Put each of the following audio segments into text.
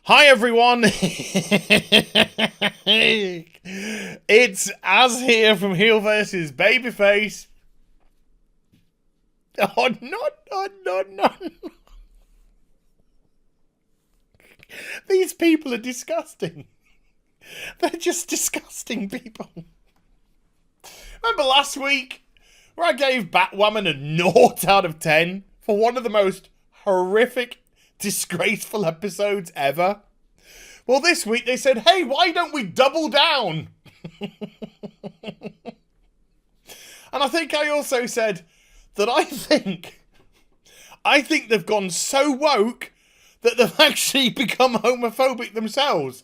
Hi everyone, it's Az here from HeelvsBabyface. Oh no. These people are disgusting. They're just disgusting people. Remember last week where I gave Batwoman a 0 out of 10 for one of the most horrific, disgraceful episodes ever? Well, this week they said, hey, why don't we double down? And I think I also said that I think they've gone so woke that they've actually become homophobic themselves.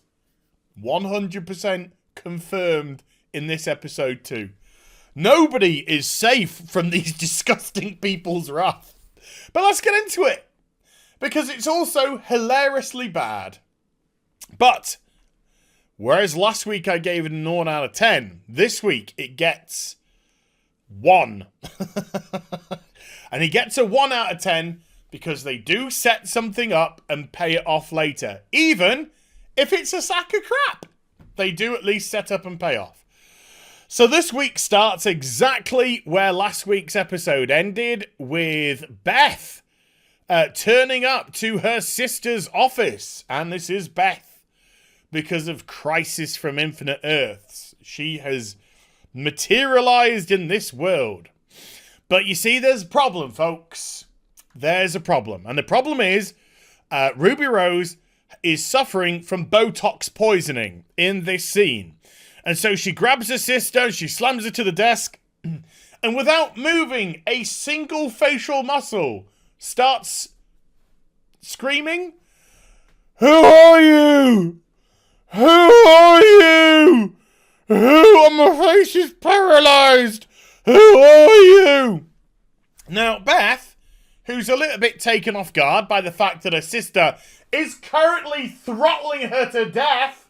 100% confirmed in this episode too. Nobody is safe from these disgusting people's wrath. But let's get into it, because it's also hilariously bad. But whereas last week I gave it a 0 out of 10, this week it gets 1. And he gets a 1 out of 10 because they do set something up and pay it off later. Even if it's a sack of crap, they do at least set up and pay off. So this week starts exactly where last week's episode ended, with Beth turning up to her sister's office. And this is Beth because of Crisis from Infinite Earths. She has materialized in this world. But you see, there's a problem, folks. There's a problem. And the problem is Ruby Rose is suffering from Botox poisoning in this scene. And so she grabs her sister, she slams her to the desk, and without moving a single facial muscle, starts screaming, "Who are you? Who are you? My face is paralyzed. Who are you?" Now, Beth, who's a little bit taken off guard by the fact that her sister is currently throttling her to death,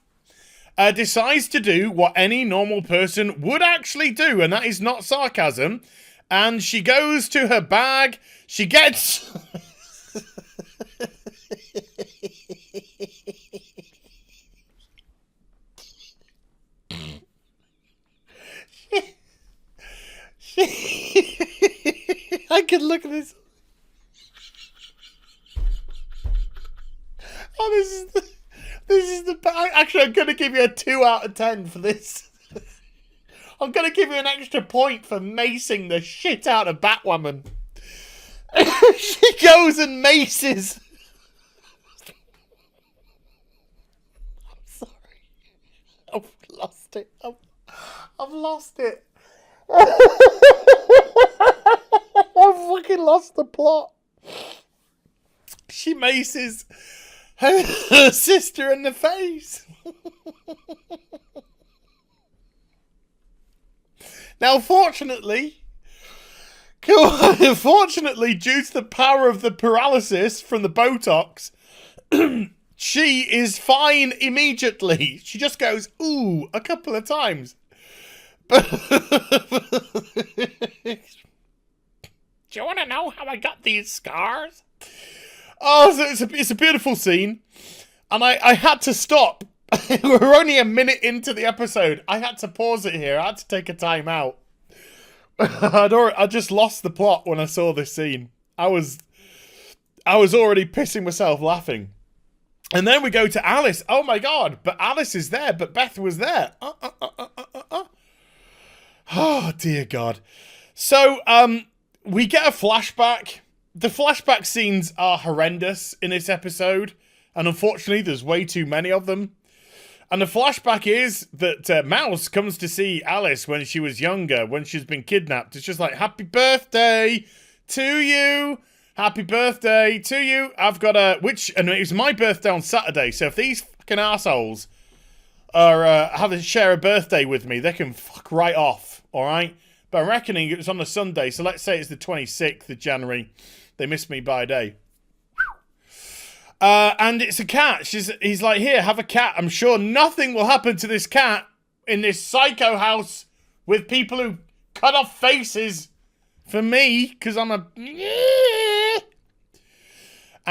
decides to do what any normal person would actually do, and that is not sarcasm. And she goes to her bag, she gets... I can look at this. Oh, this is the actually, I'm going to give you a 2 out of 10 for this. I'm going to give you an extra point for macing the shit out of Batwoman. She goes and maces. I'm sorry. I've lost it. I've lost it. I've fucking lost the plot. She maces her sister in the face. Now, fortunately, due to the power of the paralysis from the Botox, she is fine immediately. She just goes, ooh, a couple of times. Do you want to know how I got these scars? Oh, so it's a beautiful scene. And I had to stop. We're only a minute into the episode. I had to pause it here. I had to take a time out. I just lost the plot when I saw this scene. I was already pissing myself laughing. And then we go to Alice. Oh my God, but Alice is there, but Beth was there. Oh dear God. So, we get a flashback. The flashback scenes are horrendous in this episode, and unfortunately there's way too many of them. And the flashback is that Mouse comes to see Alice when she was younger, when she's been kidnapped. It's just like, happy birthday to you. Happy birthday to you. I've got a... and it was my birthday on Saturday, so if these fucking assholes are share a birthday with me, they can fuck right off, alright? But I'm reckoning it was on a Sunday, so let's say it's the 26th of January. They missed me by a day. And it's a cat. He's like, here, have a cat. I'm sure nothing will happen to this cat in this psycho house with people who cut off faces for me, because I'm a...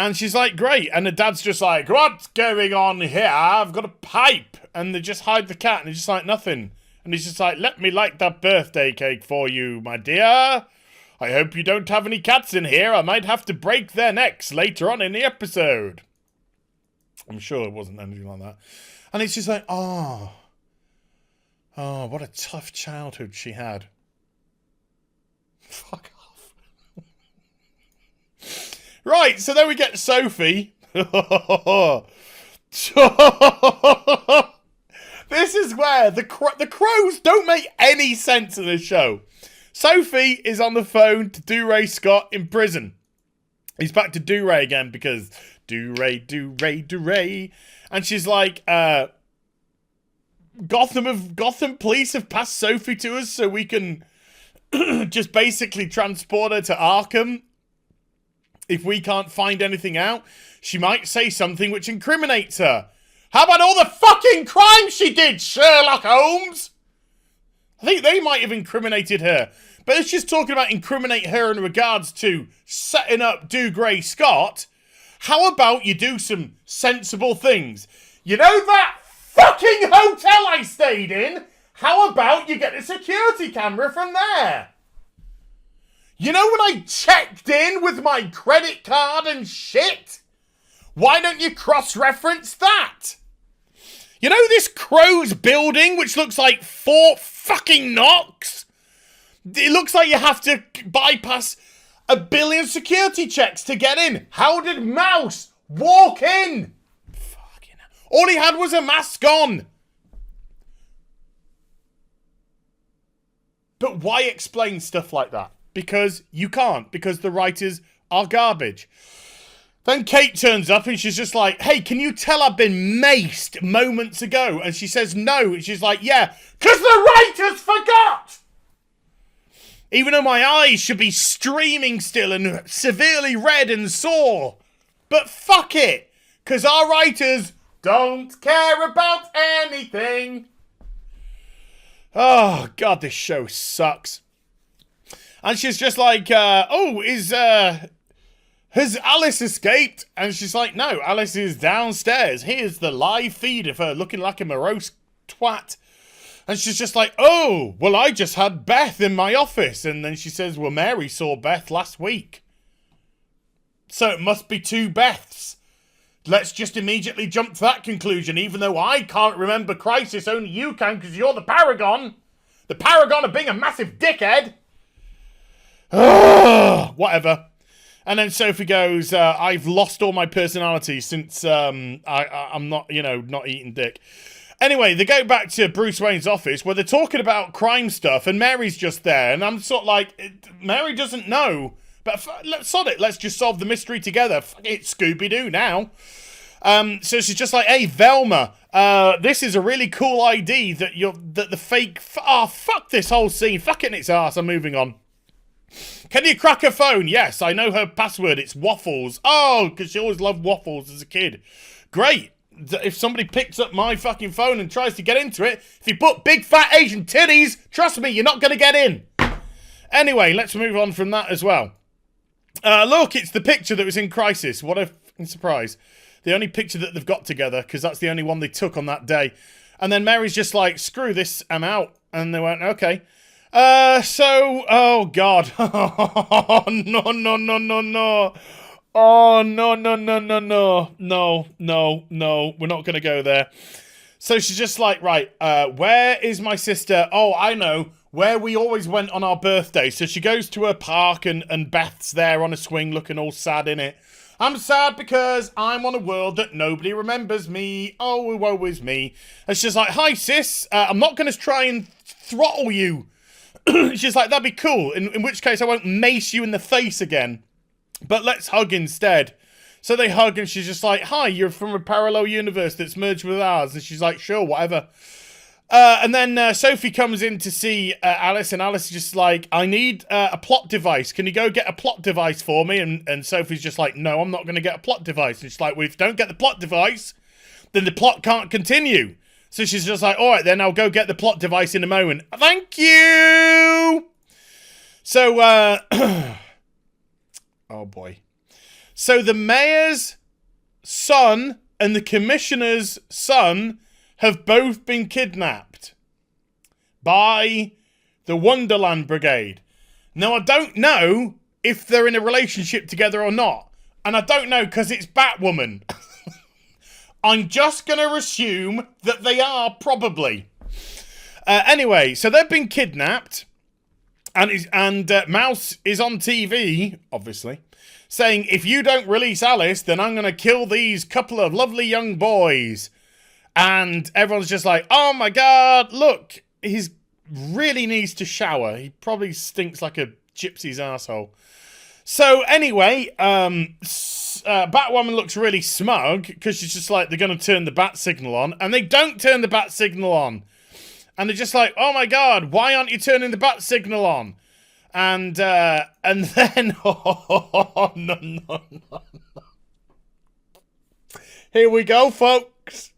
And she's like, great. And the dad's just like, what's going on here? I've got a pipe. And they just hide the cat. And he's just like, nothing. And he's just like, let me light that birthday cake for you, my dear. I hope you don't have any cats in here. I might have to break their necks later on in the episode. I'm sure it wasn't anything like that. And it's just like, oh, what a tough childhood she had. Fuck off. Right, so then we get Sophie. This is where the crows don't make any sense in this show. Sophie is on the phone to Do-Ray Scott in prison. He's back to Do-Ray again because Do-Ray, Do-Ray, Do-Ray. And she's like, Gotham police have passed Sophie to us so we can just basically transport her to Arkham. If we can't find anything out, she might say something which incriminates her. How about all the fucking crimes she did, Sherlock Holmes? I think they might have incriminated her. But it's just talking about incriminate her in regards to setting up Do-Ray Scott. How about you do some sensible things? You know that fucking hotel I stayed in? How about you get a security camera from there? You know when I checked in with my credit card and shit? Why don't you cross-reference that? You know this Crow's building, which looks like Fort fucking Knox? It looks like you have to bypass 1 billion security checks to get in. How did Mouse walk in? Fucking hell. All he had was a mask on. But why explain stuff like that? Because you can't. Because the writers are garbage. Then Kate turns up and she's just like, hey, can you tell I've been maced moments ago? And she says no. And she's like, yeah, because the writers forgot. Even though my eyes should be streaming still and severely red and sore. But fuck it. Because our writers don't care about anything. Oh, God, this show sucks. And she's just like, has Alice escaped? And she's like, no, Alice is downstairs. Here's the live feed of her looking like a morose twat. And she's just like, oh, well, I just had Beth in my office. And then she says, well, Mary saw Beth last week. So it must be 2 Beths. Let's just immediately jump to that conclusion, even though I can't remember Crisis. Only you can, because you're the paragon. The paragon of being a massive dickhead. Whatever. And then Sophie goes, I've lost all my personality since I'm not, not eating dick. Anyway, they go back to Bruce Wayne's office where they're talking about crime stuff and Mary's just there. And I'm sort of like, Mary doesn't know. But let's sod it. Let's just solve the mystery together. Fuck it, Scooby-Doo now. So she's just like, hey, Velma, this is a really cool ID that the fake... fuck this whole scene. Fuck it in its arse. I'm moving on. Can you crack her phone? Yes, I know her password. It's Waffles. Oh, because she always loved Waffles as a kid. Great. If somebody picks up my fucking phone and tries to get into it, if you put big fat Asian titties, trust me, you're not going to get in. Anyway, let's move on from that as well. Look, it's the picture that was in Crisis. What a fucking surprise. The only picture that they've got together, because that's the only one they took on that day. And then Mary's just like, screw this, I'm out. And they went, okay. Oh, God. Oh, no. Oh, no. We're not going to go there. So she's just like, right, where is my sister? Oh, I know. Where we always went on our birthday. So she goes to her park and Beth's there on a swing looking all sad in it. I'm sad because I'm on a world that nobody remembers me. Oh, woe is me. And she's like, hi, sis. I'm not going to try and throttle you. She's like, that'd be cool. In which case I won't mace you in the face again. But let's hug instead. So they hug and she's just like, hi, you're from a parallel universe that's merged with ours. And she's like, sure, whatever. And then Sophie comes in to see Alice, and Alice is just like, I need a plot device. Can you go get a plot device for me? And Sophie's just like, no, I'm not going to get a plot device. And she's like, well, if you don't get the plot device, then the plot can't continue. So she's just like, all right, then I'll go get the plot device in a moment. Thank you! So, oh boy. So the mayor's son and the commissioner's son have both been kidnapped by the Wonderland Brigade. Now, I don't know if they're in a relationship together or not. And I don't know because it's Batwoman. I'm just going to assume that they are, probably. Anyway, so they've been kidnapped. And Mouse is on TV, obviously, saying, if you don't release Alice, then I'm going to kill these couple of lovely young boys. And everyone's just like, oh my God, look, he really needs to shower. He probably stinks like a gypsy's asshole. So anyway, Batwoman looks really smug because she's just like, they're going to turn the bat signal on. And they don't turn the bat signal on. And they're just like, oh my God, why aren't you turning the bat signal on? And then, oh, no. Here we go, folks.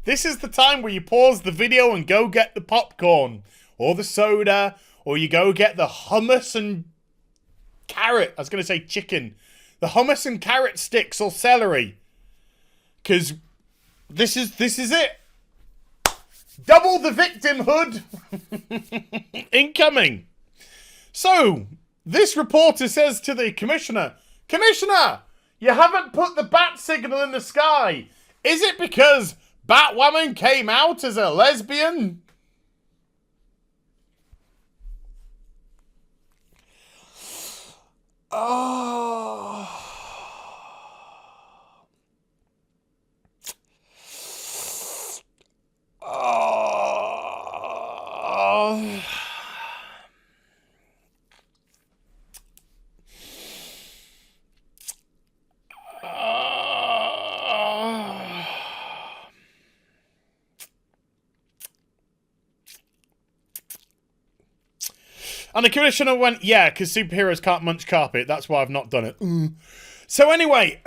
This is the time where you pause the video and go get the popcorn or the soda, or you go get the hummus and carrot. I was going to say chicken. The hummus and carrot sticks or celery. Because this is it. Double the victimhood incoming. So, this reporter says to the commissioner, Commissioner, you haven't put the bat signal in the sky. Is it because Batwoman came out as a lesbian? Oh. Oh. And the commissioner went, yeah, because superheroes can't munch carpet. That's why I've not done it. So anyway,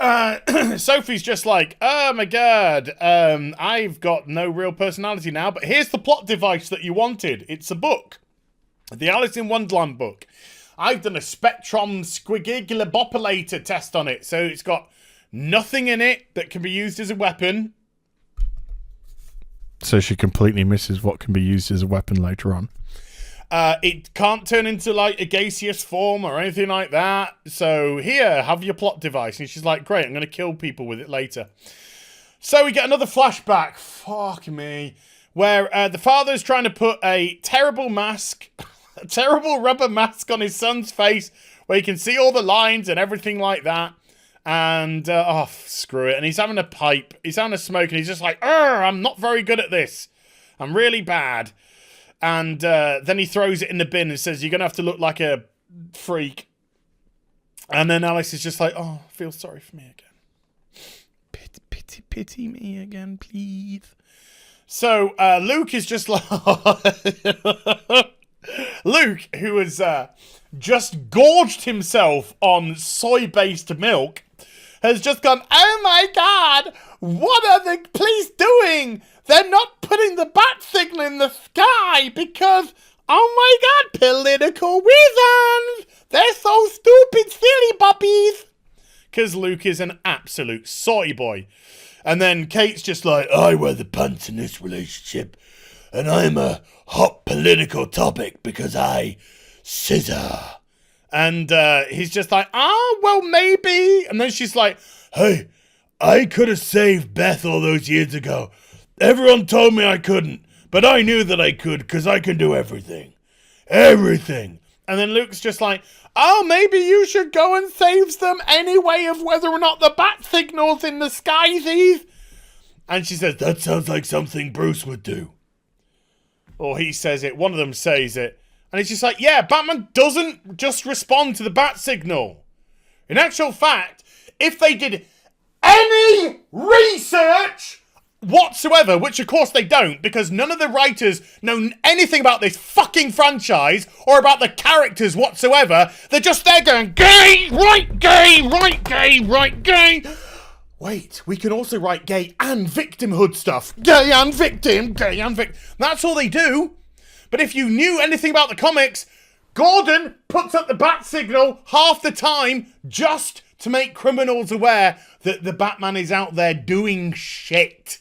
Sophie's just like, oh my God, I've got no real personality now, but here's the plot device that you wanted. It's a book. The Alice in Wonderland book. I've done a spectrum squigigulabopulator test on it. So it's got nothing in it that can be used as a weapon. So she completely misses what can be used as a weapon later on. It can't turn into, like, a gaseous form or anything like that. So, here, have your plot device. And she's like, great, I'm going to kill people with it later. So, we get another flashback. Fuck me. Where the father's trying to put a terrible mask, a terrible rubber mask on his son's face, where you can see all the lines and everything like that. And, oh, screw it. And he's having a pipe. He's having a smoke, and he's just like, I'm not very good at this. I'm really bad. And then he throws it in the bin and says, you're going to have to look like a freak. And then Alice is just like, oh, I feel sorry for me again. Pity me again, please. So Luke is just like... Luke, who has just gorged himself on soy-based milk, has just gone, oh my God, what are the police doing? They're not putting the bat signal in the sky because, oh my God, political reasons. They're so stupid, silly puppies. Because Luke is an absolute soy boy. And then Kate's just like, I wear the pants in this relationship. And I'm a hot political topic because I scissor. And he's just like, well, maybe. And then she's like, hey, I could have saved Beth all those years ago. Everyone told me I couldn't, but I knew that I could because I can do everything. Everything. And then Luke's just like, oh, maybe you should go and save them anyway of whether or not the bat signal's in the skies. And she says, that sounds like something Bruce would do. Or he says it, one of them says it. And it's just like, yeah, Batman doesn't just respond to the bat signal. In actual fact, if they did any research whatsoever, which of course they don't, because none of the writers know anything about this fucking franchise or about the characters whatsoever. They're just there going, gay, right, gay, right, gay, right, gay. Wait, we can also write gay and victimhood stuff. Gay and victim, gay and victim. That's all they do. But if you knew anything about the comics, Gordon puts up the bat signal half the time just to make criminals aware that the Batman is out there doing shit.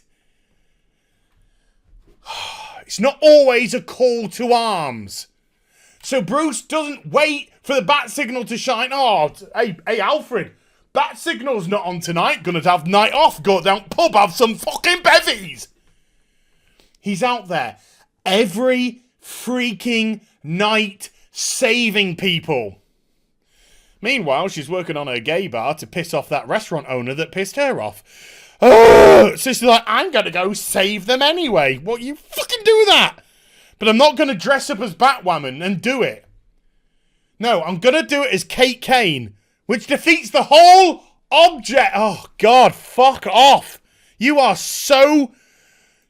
It's not always a call to arms. So Bruce doesn't wait for the bat signal to shine. Oh, hey, Alfred, bat signal's not on tonight. Gonna have night off. Go down pub, have some fucking bevies. He's out there every freaking night saving people. Meanwhile, she's working on her gay bar to piss off that restaurant owner that pissed her off. Oh, so she's like, I'm going to go save them anyway. Well, you fucking do that. But I'm not going to dress up as Batwoman and do it. No, I'm going to do it as Kate Kane, which defeats the whole object. Oh, God, fuck off. You are so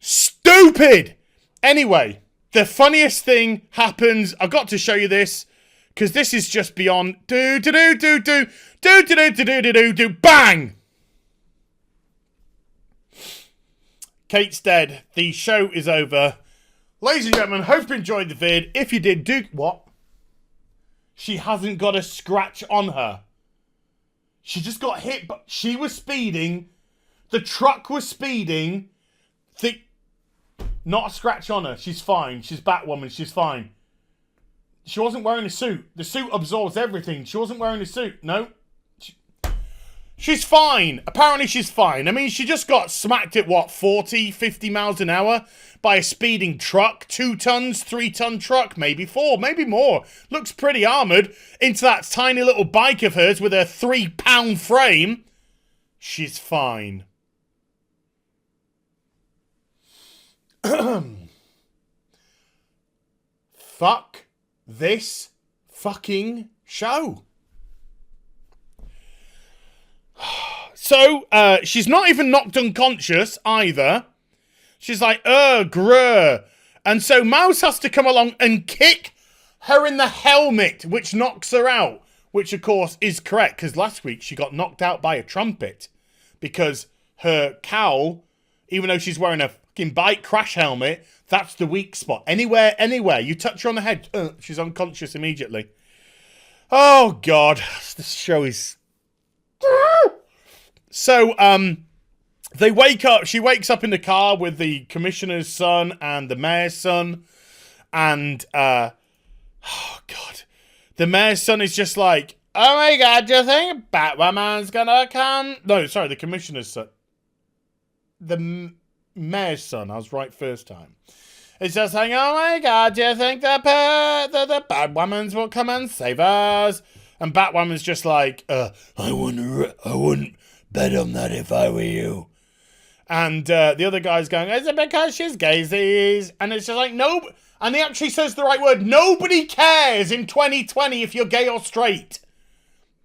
stupid. Anyway, the funniest thing happens. I've got to show you this because this is just beyond. Bang! Kate's dead. The show is over. Ladies and gentlemen, hope you enjoyed the vid. If you did, do what? She hasn't got a scratch on her. She just got hit, but she was speeding. The truck was speeding. Not a scratch on her. She's fine. She's Batwoman. She's fine. She wasn't wearing a suit. The suit absorbs everything. She wasn't wearing a suit. No. She's fine. Apparently she's fine. I mean, she just got smacked at, what, 40, 50 miles an hour by a speeding truck. 2 tons, 3-ton truck, maybe 4, maybe more. Looks pretty armoured. Into that tiny little bike of hers with her 3-pound frame. She's fine. Fuck this fucking show. So, she's not even knocked unconscious either. She's like, grr. And so Mouse has to come along and kick her in the helmet, which knocks her out. Which, of course, is correct, because last week she got knocked out by a trumpet. Because her cowl, even though she's wearing a fucking bike crash helmet, that's the weak spot. Anywhere. You touch her on the head, she's unconscious immediately. Oh, God. This show is... So, they wake up. She wakes up in the car with the commissioner's son and the mayor's son. And, oh, God. The mayor's son is just like, oh, my God, do you think Batwoman's gonna come? No, sorry, the commissioner's son. The mayor's son. I was right first time. It's just saying, oh, my God, do you think the Batwomans will come and save us? And Batwoman's just like, I wouldn't bet on that if I were you. And the other guy's going, is it because she's gays? And it's just like, no. And he actually says the right word. Nobody cares in 2020 if you're gay or straight.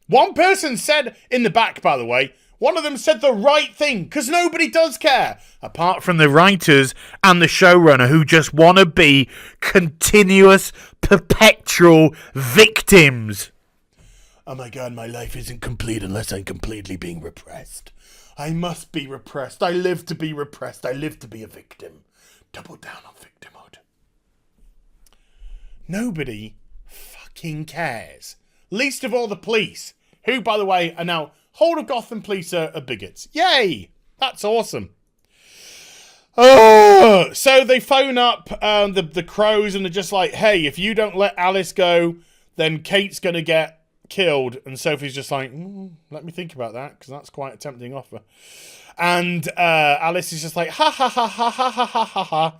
One person said in the back, by the way, one of them said the right thing, because nobody does care. Apart from the writers and the showrunner who just want to be continuous, perpetual victims. Oh my God, my life isn't complete unless I'm completely being repressed. I must be repressed. I live to be repressed. I live to be a victim. Double down on victimhood. Nobody fucking cares. Least of all the police, who, by the way, are now whole of Gotham police are bigots. Yay! That's awesome. Oh, so they phone up the Crows and they're just like, hey, if you don't let Alice go, then Kate's going to get killed. And Sophie's just like, let me think about that, because that's quite a tempting offer. And Alice is just like, ha ha ha ha ha ha ha ha ha.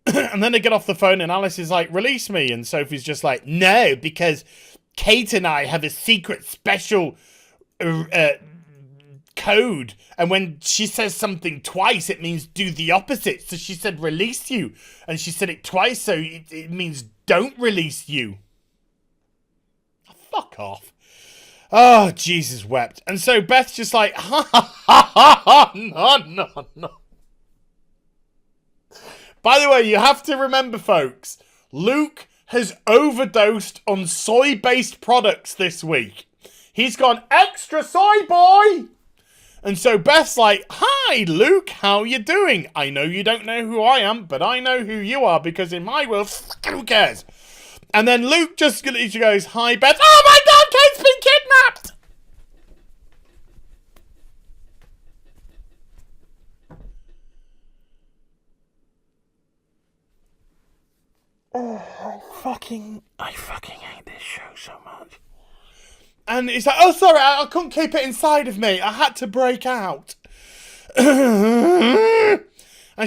And then they get off the phone and Alice is like, release me. And Sophie's just like, no, because Kate and I have a secret special code. And when she says something twice, it means do the opposite. So she said, release you. And she said it twice, so it means don't release you. Fuck off. Oh, Jesus wept. And so Beth's just like, ha ha ha ha, no. By the way, you have to remember, folks, Luke has overdosed on soy-based products this week. He's gone extra soy, boy! And so Beth's like, hi, Luke, how you doing? I know you don't know who I am, but I know who you are, because in my world, who cares? And then Luke just goes, hi, Beth. Oh, my God, Kate's been kidnapped! Oh, I fucking hate this show so much. And it's like, oh, sorry, I couldn't keep it inside of me. I had to break out. And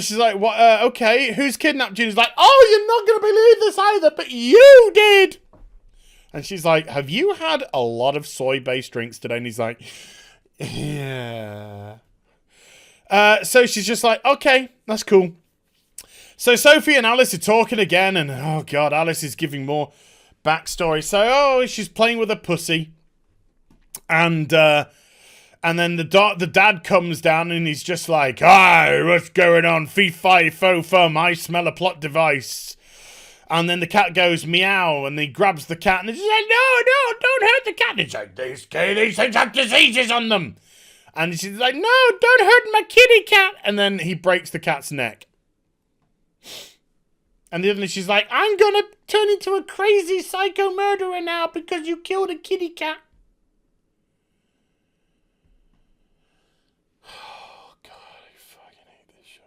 she's like, what? Okay, who's kidnapped you? He's like, oh, you're not going to believe this either, but you did. And she's like, have you had a lot of soy-based drinks today? And he's like, yeah. So she's just like, okay, that's cool. So Sophie and Alice are talking again, and oh god, Alice is giving more backstory. So, she's playing with a pussy. And then the dad comes down and he's just like, hi, what's going on? Fee, fi, fo, fum, I smell a plot device. And then the cat goes meow, and he grabs the cat, and he's like, no, don't hurt the cat. And he's like, these things have diseases on them. And she's like, no, don't hurt my kitty cat. And then he breaks the cat's neck. And then she's like, I'm gonna turn into a crazy psycho murderer now because you killed a kitty cat. Oh, God, I fucking hate this show.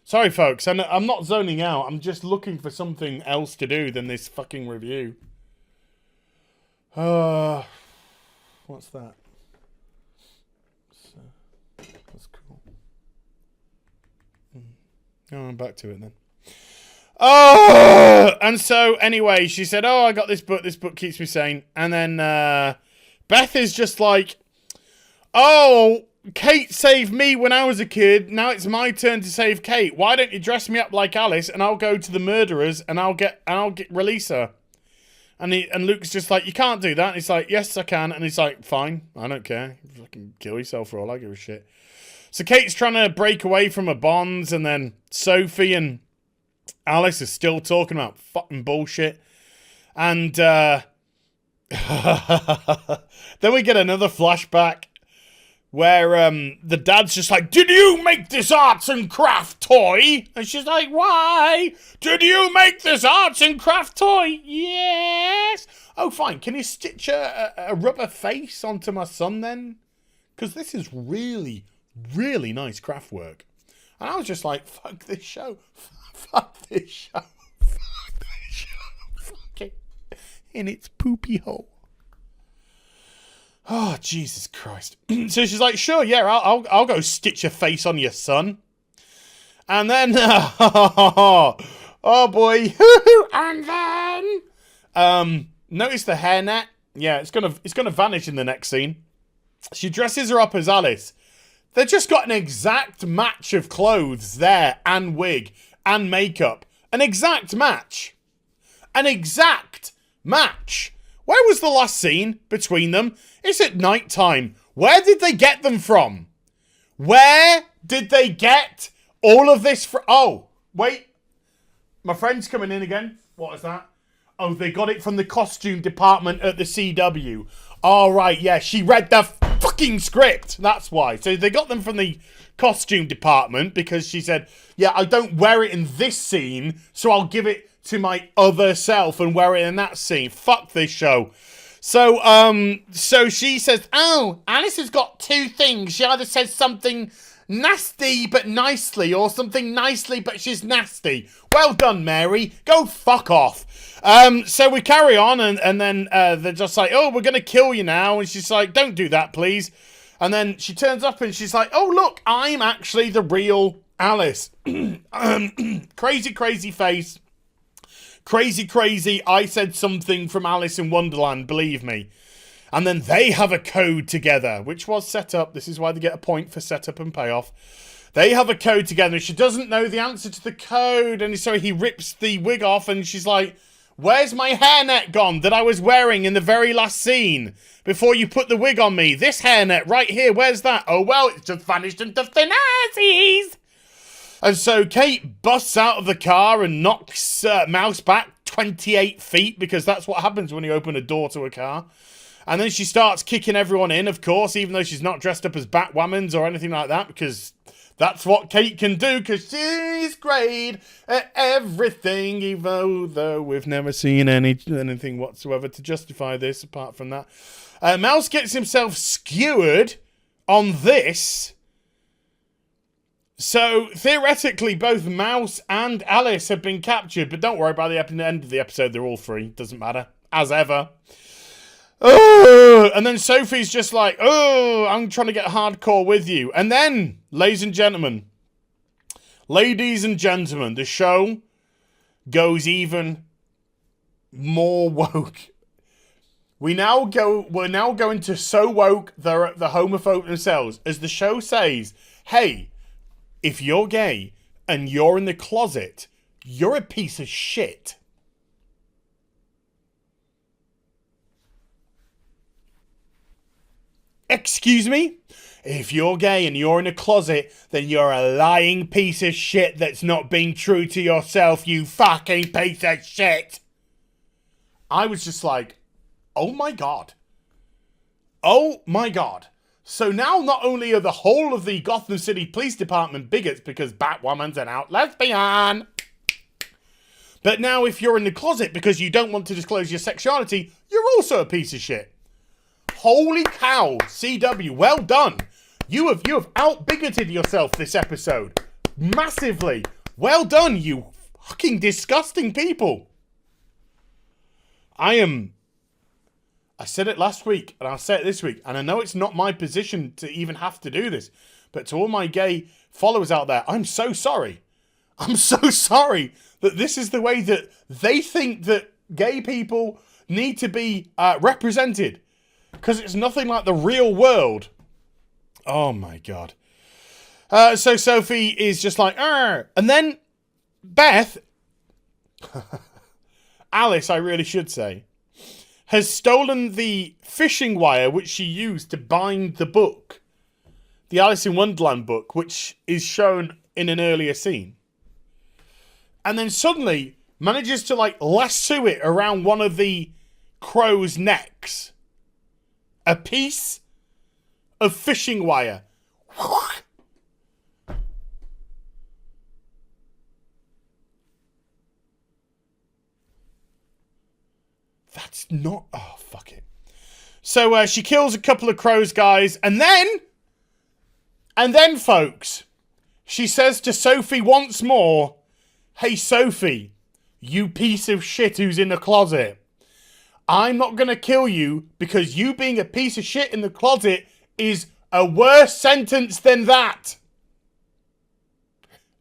Sorry, folks, I'm not zoning out. I'm just looking for something else to do than this fucking review. What's that? That's cool. Oh, I'm back to it then. Oh! And so, anyway, she said, oh, I got this book. This book keeps me sane. And then Beth is just like, oh, Kate saved me when I was a kid. Now it's my turn to save Kate. Why don't you dress me up like Alice and I'll go to the murderers and I'll release her. And Luke's just like, you can't do that. And he's like, yes, I can. And he's like, fine, I don't care. Fucking kill yourself for all I give a shit. So Kate's trying to break away from her bonds, and then Sophie and Alice are still talking about fucking bullshit. And then we get another flashback where the dad's just like, did you make this arts and craft toy? And she's like, why? Did you make this arts and craft toy? Yes. Oh, fine. Can you stitch a rubber face onto my son then? Because this is really, really nice craft work. And I was just like, fuck this show. Fuck this show. Fuck this show. Fuck it. In its poopy hole. Oh, Jesus Christ. So she's like, sure, yeah, I'll go stitch a face on your son. And then, oh boy. And then, notice the hairnet. Yeah, it's gonna vanish in the next scene. She dresses her up as Alice. They've just got an exact match of clothes there, and wig, and makeup. An exact match. An exact match. Where was the last scene between them? It's at night time. Where did they get them from? Where did they get all of this from? Oh, wait. My friend's coming in again. What is that? Oh, they got it from the costume department at the CW. All right, yeah, she read the fucking script. That's why. So they got them from the costume department because she said, yeah, I don't wear it in this scene, so I'll give it to my other self and wear it in that scene. Fuck this show. So she says, oh, Alice has got two things. She either says something nasty but nicely, or something nicely but she's nasty. Well done, Mary. Go fuck off. So we carry on, and then they're just like, oh, we're gonna kill you now. And she's like, don't do that, please. And then she turns up and she's like, oh, look, I'm actually the real Alice. Crazy, crazy face. Crazy, crazy, I said something from Alice in Wonderland, believe me. And then they have a code together, which was set up. This is why they get a point for setup and payoff. They have a code together. She doesn't know the answer to the code. And so he rips the wig off and she's like, where's my hairnet gone that I was wearing in the very last scene before you put the wig on me? This hairnet right here, where's that? Oh, well, it's just vanished into thin assies. And so Kate busts out of the car and knocks Mouse back 28 feet, because that's what happens when you open a door to a car. And then she starts kicking everyone in, of course, even though she's not dressed up as Batwoman or anything like that, because that's what Kate can do, because she's great at everything, even though we've never seen anything whatsoever to justify this apart from that. Mouse gets himself skewered on this. So, theoretically, both Mouse and Alice have been captured, but don't worry, by the end of the episode, they're all free. Doesn't matter. As ever. Oh, and then Sophie's just like, oh, I'm trying to get hardcore with you. And then, ladies and gentlemen, the show goes even more woke. We're now going to so woke the homophobe themselves. As the show says, hey, if you're gay and you're in the closet, you're a piece of shit. Excuse me? If you're gay and you're in a closet, then you're a lying piece of shit that's not being true to yourself, you fucking piece of shit. I was just like, oh my God. Oh my God. So now not only are the whole of the Gotham City Police Department bigots because Batwoman's an out lesbian, but now if you're in the closet because you don't want to disclose your sexuality, you're also a piece of shit. Holy cow, CW, well done. You have out-bigoted yourself this episode. Massively. Well done, you fucking disgusting people. I said it last week, and I'll say it this week, and I know it's not my position to even have to do this, but to all my gay followers out there, I'm so sorry. I'm so sorry that this is the way that they think that gay people need to be represented, because it's nothing like the real world. Oh my God. So Sophie is just like, arr. And then Beth, Alice, I really should say, has stolen the fishing wire which she used to bind the book. The Alice in Wonderland book, which is shown in an earlier scene. And then suddenly manages to lasso it around one of the crow's necks. A piece of fishing wire. That's not... Oh, fuck it. So she kills a couple of crows, guys. And then, folks, she says to Sophie once more, hey, Sophie, you piece of shit who's in the closet. I'm not going to kill you because you being a piece of shit in the closet is a worse sentence than that.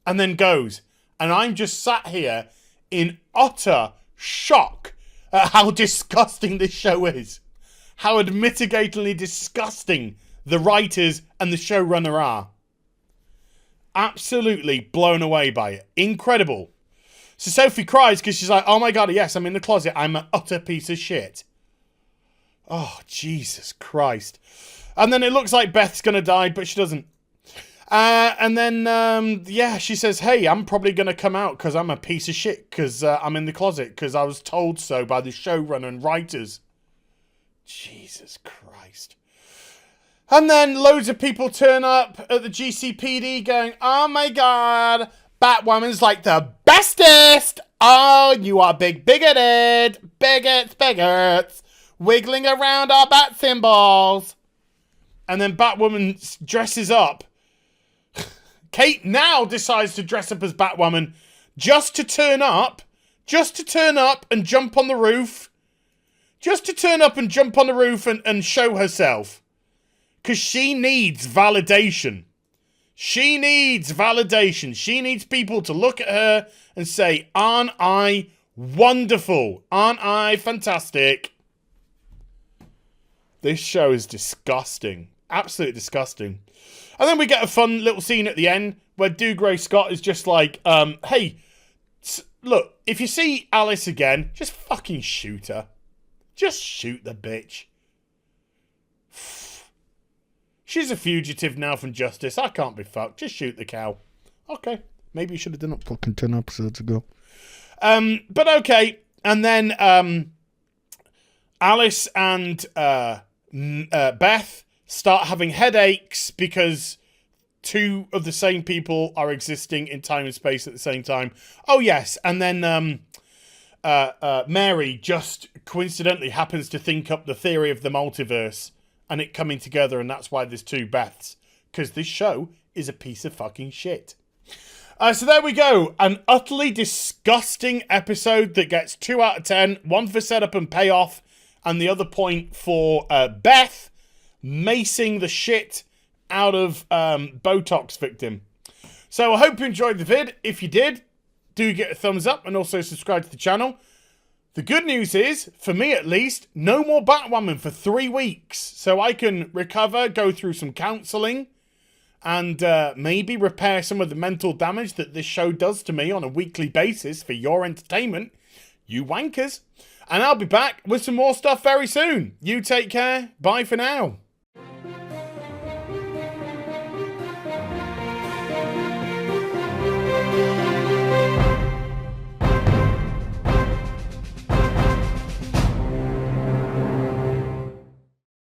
And then goes. And I'm just sat here in utter shock at how disgusting this show is. How unmitigatedly disgusting the writers and the showrunner are. Absolutely blown away by it. Incredible. So Sophie cries because she's like, oh my God, yes, I'm in the closet. I'm an utter piece of shit. Oh, Jesus Christ. And then it looks like Beth's going to die, but she doesn't. And then, she says, hey, I'm probably going to come out because I'm a piece of shit because I'm in the closet because I was told so by the showrunner and writers. Jesus Christ. And then loads of people turn up at the GCPD going, oh my God, Batwoman's like the bestest. Oh, you are big bigoted. Bigots. Wiggling around our bat symbols. And then Batwoman dresses up. Kate now decides to dress up as Batwoman just to turn up and jump on the roof. Just to turn up and jump on the roof and show herself. Because she needs validation. She needs validation. She needs people to look at her and say, aren't I wonderful? Aren't I fantastic? This show is disgusting. Absolutely disgusting. And then we get a fun little scene at the end where Dougray Scott is just like, hey, look, if you see Alice again, just fucking shoot her. Just shoot the bitch. She's a fugitive now from justice. I can't be fucked. Just shoot the cow. Okay. Maybe you should have done it fucking 10 episodes ago. But okay. And then Alice and Beth start having headaches because two of the same people are existing in time and space at the same time. Oh, yes. And then Mary just coincidentally happens to think up the theory of the multiverse and it coming together, and that's why there's two Beths. Because this show is a piece of fucking shit. So there we go. An utterly disgusting episode that gets 2 out of 10. One for setup and payoff, and the other point for Beth macing the shit out of Botox victim. So I hope you enjoyed the vid. If you did, do get a thumbs up and also subscribe to the channel. The good news is, for me at least, no more Batwoman for 3 weeks. So I can recover, go through some counselling, and maybe repair some of the mental damage that this show does to me on a weekly basis for your entertainment, you wankers. And I'll be back with some more stuff very soon. You take care. Bye for now.